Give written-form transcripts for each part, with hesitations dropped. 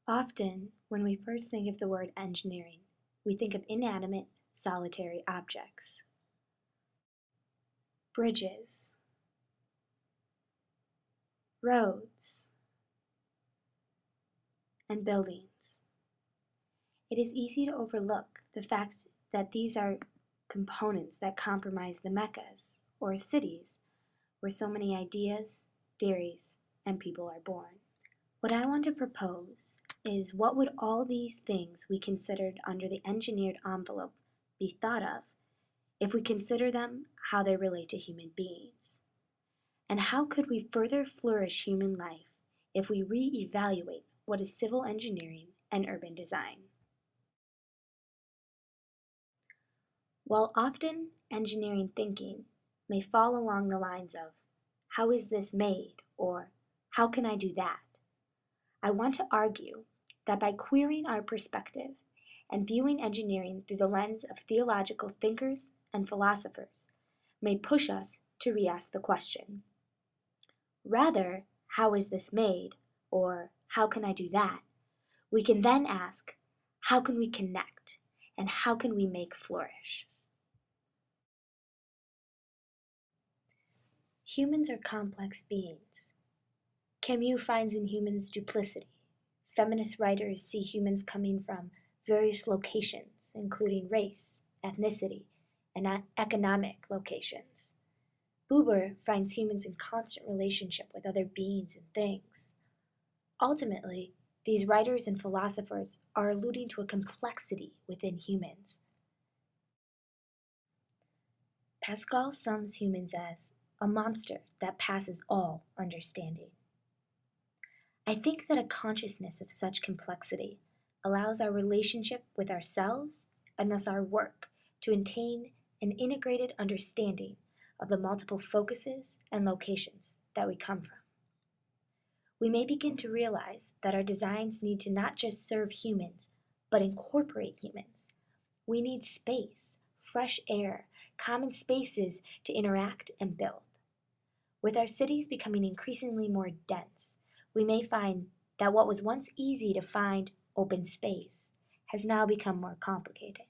Often, when we first think of the word engineering, we think of inanimate, solitary objects. Bridges, roads, and buildings. It is easy to overlook the fact that these are components that comprise the meccas, or cities, where so many ideas, theories, and people are born. What I want to propose is, what would all these things we considered under the engineered envelope be thought of if we consider them how they relate to human beings? And how could we further flourish human life if we re-evaluate what is civil engineering and urban design? While often engineering thinking may fall along the lines of, how is this made, or how can I do that? I want to argue that by querying our perspective and viewing engineering through the lens of theological thinkers and philosophers may push us to re-ask the question. Rather, how is this made, or how can I do that? We can then ask, how can we connect, and how can we make flourish? Humans are complex beings. Camus finds in humans duplicity. Feminist writers see humans coming from various locations, including race, ethnicity, and economic locations. Buber finds humans in constant relationship with other beings and things. Ultimately, these writers and philosophers are alluding to a complexity within humans. Pascal sums humans as a monster that passes all understanding. I think that a consciousness of such complexity allows our relationship with ourselves, and thus our work, to attain an integrated understanding of the multiple focuses and locations that we come from. We may begin to realize that our designs need to not just serve humans, but incorporate humans. We need space, fresh air, common spaces to interact and build. With our cities becoming increasingly more dense, we may find that what was once easy to find, open space, has now become more complicated.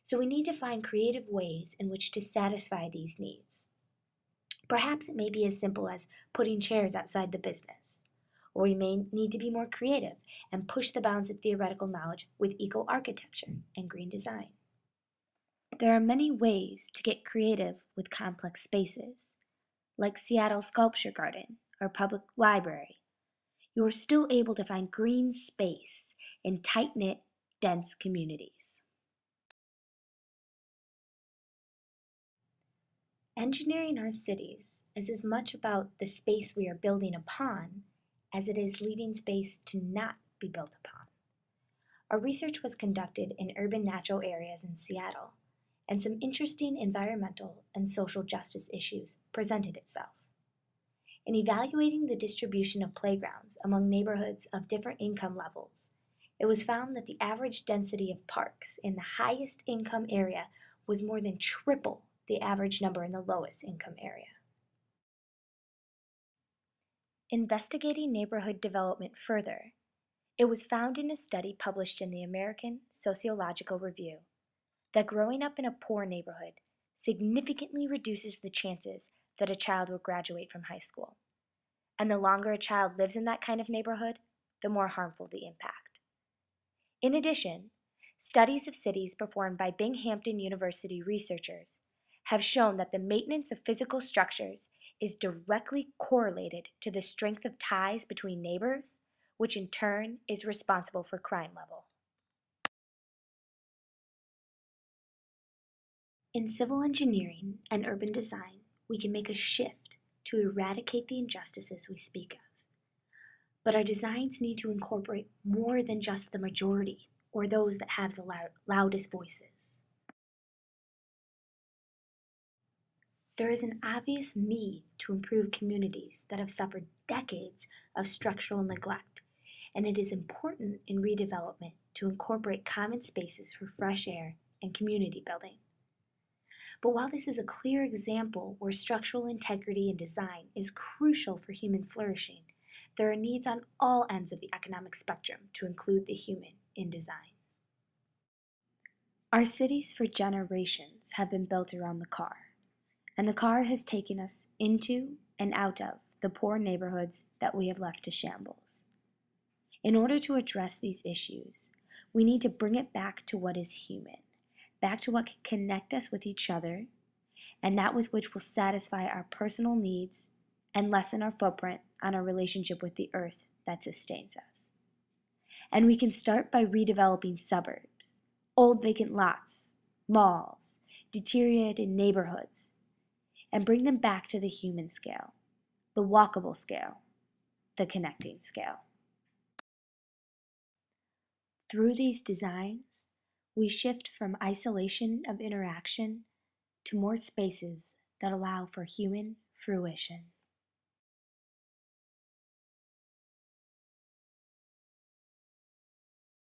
So we need to find creative ways in which to satisfy these needs. Perhaps it may be as simple as putting chairs outside the business, or we may need to be more creative and push the bounds of theoretical knowledge with eco-architecture and green design. There are many ways to get creative with complex spaces, like Seattle Sculpture Garden or Public Library. You are still able to find green space in tight-knit, dense communities. Engineering our cities is as much about the space we are building upon as it is leaving space to not be built upon. Our research was conducted in urban natural areas in Seattle, and some interesting environmental and social justice issues presented itself. In evaluating the distribution of playgrounds among neighborhoods of different income levels, it was found that the average density of parks in the highest income area was more than triple the average number in the lowest income area. Investigating neighborhood development further, it was found in a study published in the American Sociological Review that growing up in a poor neighborhood significantly reduces the chances that a child will graduate from high school. And the longer a child lives in that kind of neighborhood, the more harmful the impact. In addition, studies of cities performed by Binghamton University researchers have shown that the maintenance of physical structures is directly correlated to the strength of ties between neighbors, which in turn is responsible for crime level. In civil engineering and urban design, we can make a shift to eradicate the injustices we speak of. But our designs need to incorporate more than just the majority or those that have the loudest voices. There is an obvious need to improve communities that have suffered decades of structural neglect, and it is important in redevelopment to incorporate common spaces for fresh air and community building. But while this is a clear example where structural integrity in design is crucial for human flourishing, there are needs on all ends of the economic spectrum to include the human in design. Our cities for generations have been built around the car, and the car has taken us into and out of the poor neighborhoods that we have left to shambles. In order to address these issues, we need to bring it back to what is human, back to what can connect us with each other, and that with which will satisfy our personal needs and lessen our footprint on our relationship with the earth that sustains us. And we can start by redeveloping suburbs, old vacant lots, malls, deteriorated neighborhoods, and bring them back to the human scale, the walkable scale, the connecting scale. Through these designs, we shift from isolation of interaction to more spaces that allow for human fruition.